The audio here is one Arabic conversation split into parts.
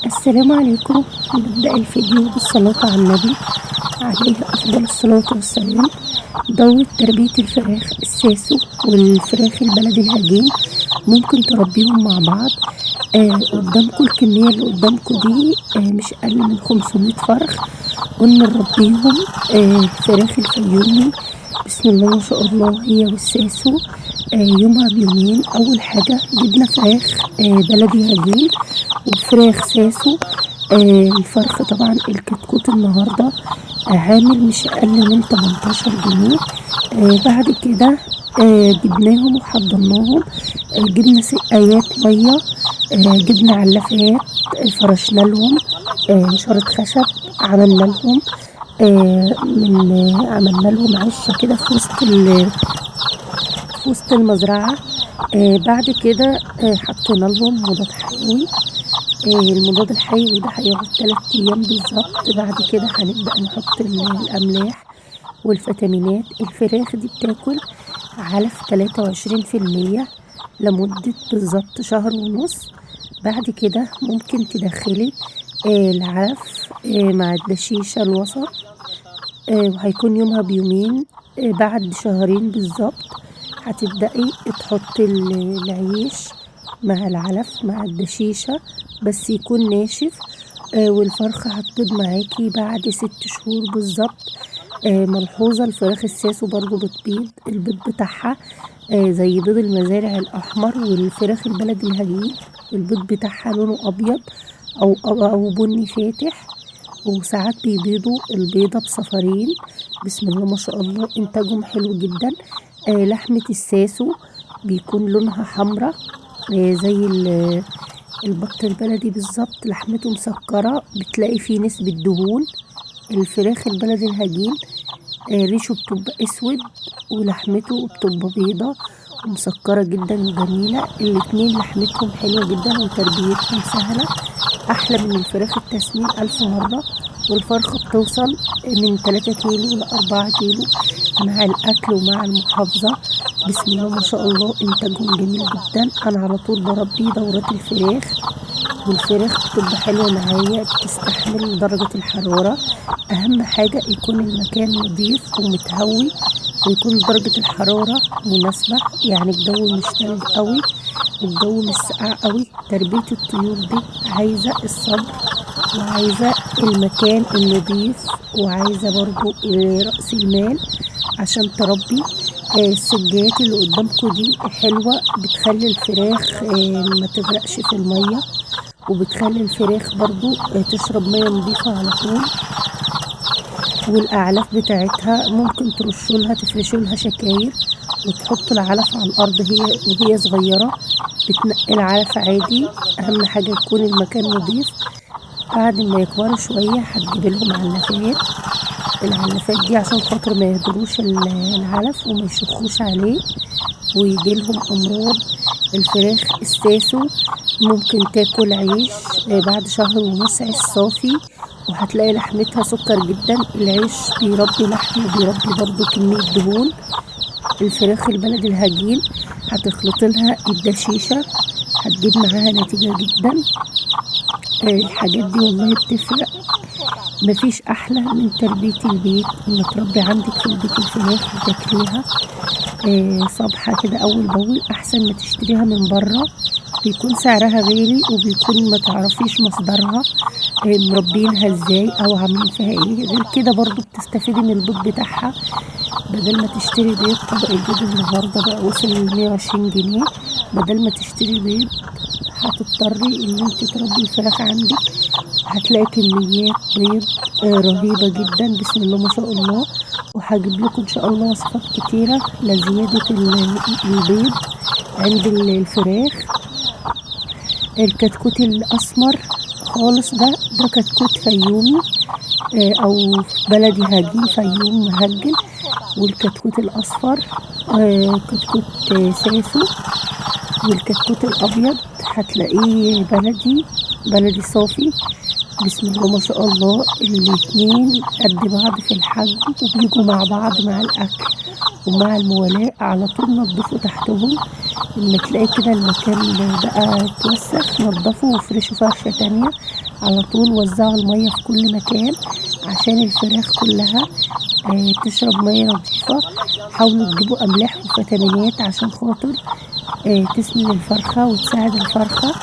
السلام عليكم. نبدأ الفيديو بالصلاة على النبي عليه أفضل الصلاة والسلام. دورة تربية الفراخ الساسو والفراخ البلدي الهجين ممكن تربيهم مع بعض. قدامكم الكمية اللي قدامكم دي مش أقل من 500 فرخ. قلنا نربيهم الفراخ الفيومي بسم الله ما شاء الله هي والساسو يومها بيومين. أول حاجة جبنا فراخ بلدي هجين وفراخ ساسو. الفرخ طبعا الكتكوت النهاردة عامل مش أقل من 18 جنيه. بعد كده جبناهم وحضرناهم. جبنا سقايات مية، جبنا علافات، فرشنا لهم نشارة خشب، عملنا لهم عملنا لهم عشة كده في وسط المزرعة. بعد كده حطينا لهم مضاد حيوي. المضاد الحيوي ده هيقعد 3 أيام بالظبط. بعد كده هنبدأ نحط الأملاح والفيتامينات. الفراخ دي بتاكل علف 23% لمدة بالظبط شهر ونص. بعد كده ممكن تدخلي العلف مع الدشيشة الوسط، وهيكون يومها بيومين. بعد شهرين بالظبط هتبدأي تحطي العيش مع العلف مع الدشيشة بس يكون ناشف. والفرخة هتبيض معاكي بعد 6 شهور بالظبط. ملحوظة الفراخ الساسو برضو بتبيض البيض بتاعها زي بيض المزارع الأحمر، والفراخ البلد الهجين البيض بتاعها لونه أبيض أو بني فاتح. وساعات بيبيضوا البيضة بصفرين بسم الله ما شاء الله، إنتاجهم حلو جدا. لحمة الساسو بيكون لونها حمرا زي البط البلدي بالظبط. لحمته مسكرة، بتلاقي فيه نسبة دهون. الفراخ البلدي الهجين ريشه بتبقى اسود ولحمته بتبقى بيضة ومسكرة جدا وجميلة. الاتنين لحمتهم حلوة جدا وتربيتهم سهلة، احلى من الفراخ التسمين 1000 مرة. والفرخة بتوصل من 3 كيلو ل 4 كيلو مع الاكل ومع المحافظة. بسم الله ما شاء الله انتاجهم جميل جدا. انا على طول بربي دورات الفراخ، والفراخ بتبقى حلوة معايا، بتستحمل درجة الحرارة. اهم حاجة يكون المكان نظيف ومتهوي ويكون درجة الحرارة مناسبة، يعني الجو مش تلج قوي والجو مش ساقع قوي. تربية الطيور دي عايزة الصبر وعايزة المكان النظيف وعايزة برضو رأس المال عشان تربي. السجات اللي قدامكم دي حلوة، بتخلي الفراخ ما تغرقش في المية، وبتخلي الفراخ برضو تشرب مية نظيفة على طول. والاعلاف بتاعتها ممكن ترشولها تفرشولها شكاير وتحط العلف على الارض وهي صغيرة. بتنقي العلف عادي، اهم حاجة يكون المكان نظيف. بعد ما يكبروا شوية هتجيب لهم علافات. العلافات دي عشان خاطر ما يهدروش العلف وما يشخوش عليه ويجي لهم امراض. الفراخ الساسو ممكن تاكل عيش بعد شهر ونص، عيش صافي، وهتلاقي لحمتها سكر جدا. العيش بيربي لحم وبيربي برضو كمية دهون. الفراخ البلد الهجين هتخلط لها الدشيشة هتجيب معاها نتيجة جدا. الحاجات دي والله بتفرق. مفيش احلى من تربية البيت، ان تربي عندك في البيت الفراخ وتاكليها صبحة كده اول باول، احسن ما تشتريها من بره بيكون سعرها غالي وبيكون ما تعرفيش مصدرها مربينها ازاي او عاملين فيها ايه. غير كده برضو بتستفيدي من البيض بتاعها. بدل ما تشتري بيض، طبق البيض النهارده بقى وصل ل 120 جنيه. بدل ما تشتري بيض هتضطري ان انت تربي الفراخ عندك. هتلاقي كميات بيض رهيبة جدا بسم الله ما شاء الله. وهجيب لكم ان شاء الله وصفات كتيرة لزيادة البيض عند الفراخ. الكتكوت الاسمر خالص ده كتكوت فيومي او بلدي هجين فيوم مهجن. والكتكوت الاصفر كتكوت ساسو. والكتكوت الابيض هتلاقيه بلدي صافي بسم الله ما شاء الله. الاتنين قد بعض في الحجم وبيجوا مع بعض مع الاكل ومع الموالاه. على طول نضفوا تحتهم لما تلاقي كده المكان بقى اتوسخ نضفه وافرشه فرشة تانية على طول. وزعوا المية في كل مكان عشان الفراخ كلها تشرب مية نظيفة. حاولوا تجيبوا أملاح وفيتامينات عشان خاطر تسند الفرخة وتساعد الفرخة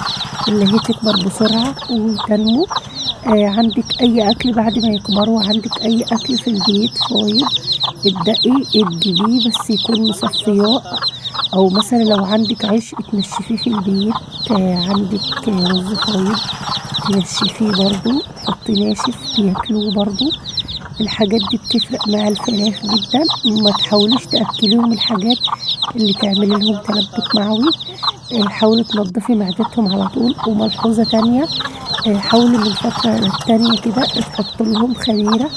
اللي هي تكبر بسرعة وتنمو. عندك أي أكل بعد ما يكبروا، عندك أي أكل في البيت فايض ابدأي تجيبيه بس يكون مصفياه، أو مثلا لو عندك عيش تنشفيه في البيت. عندك رز فايض تنشفيه برضو، تحطي ناشف بياكلوه برضو. الحاجات دي بتفرق مع الفراخ جدا. ما تحاوليش تأكليهم الحاجات اللي تعمل لهم تلبك معوي. حاولي تنضفي معدتهم على طول. وملحوظة تانية، حاولي من فترة للتانية كده تحط لهم خميرة.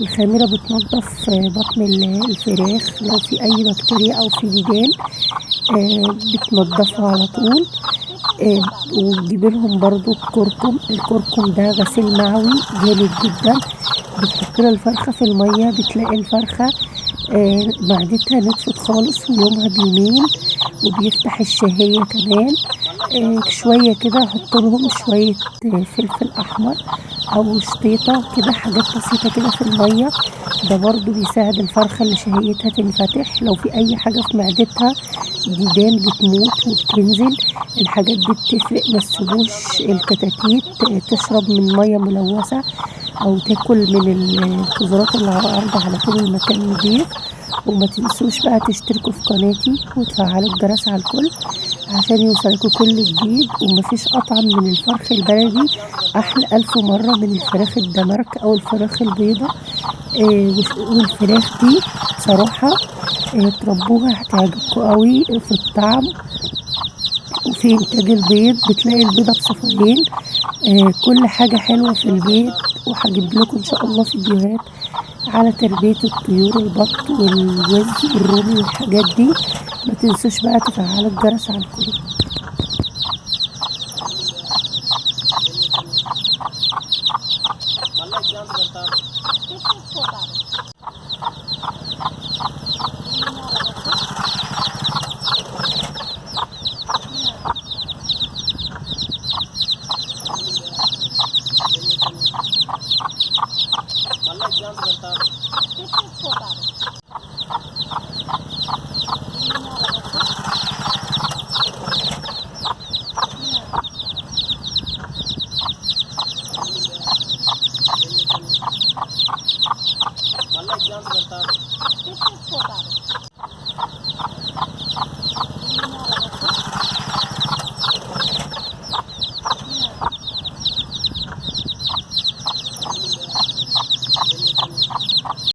الخميرة بتنضف بطن الفراخ لو في أي بكتيريا أو في ديدان، بتنضفها على طول. وتجيب لهم برضو الكركم ده غسيل معوي جامد جدا. بتحط لها الفرخة في المية بتلاقي الفرخة معدتها نطفت خالص ويومها بيومين، وبيفتح الشهية كمان. شوية كده احط لهم شوية فلفل احمر او شطيطة كده، حاجات بسيطة كده في المية. ده برضو بيساعد الفرخة اللي شهيتها تنفتح. لو في اي حاجة في معدتها ديدان بتموت وبتنزل. الحاجات دي بتفرق. ما تسيبوش الكتاكيت تشرب من مية ملوثة او تاكل من الخضروات اللي على الارض. على طول المكان نضيف. وما تنسوش بقى تشتركوا في قناتي وتفعلوا الجرس على الكل عشان يوصلكوا كل جديد. ومفيش اطعم من الفرخ البلدي، احلى 1000 مرة من الفراخ الدمرك او الفراخ البيضة. والفراخ دي صراحة تربوها هتعجبكوا قوي في الطعم وفي انتاج البيض. بتلاقي البيضة بصفرين. كل حاجة حلوة في البيت. وهجيب لكم ان شاء الله فيديوهات على تربية الطيور، البط والوز والرومي والحاجات دي. ما تنسوش بقى تفعلوا الجرس على الكل. మళ్ళీ ఎగ్జామ్స్ పెడతారు.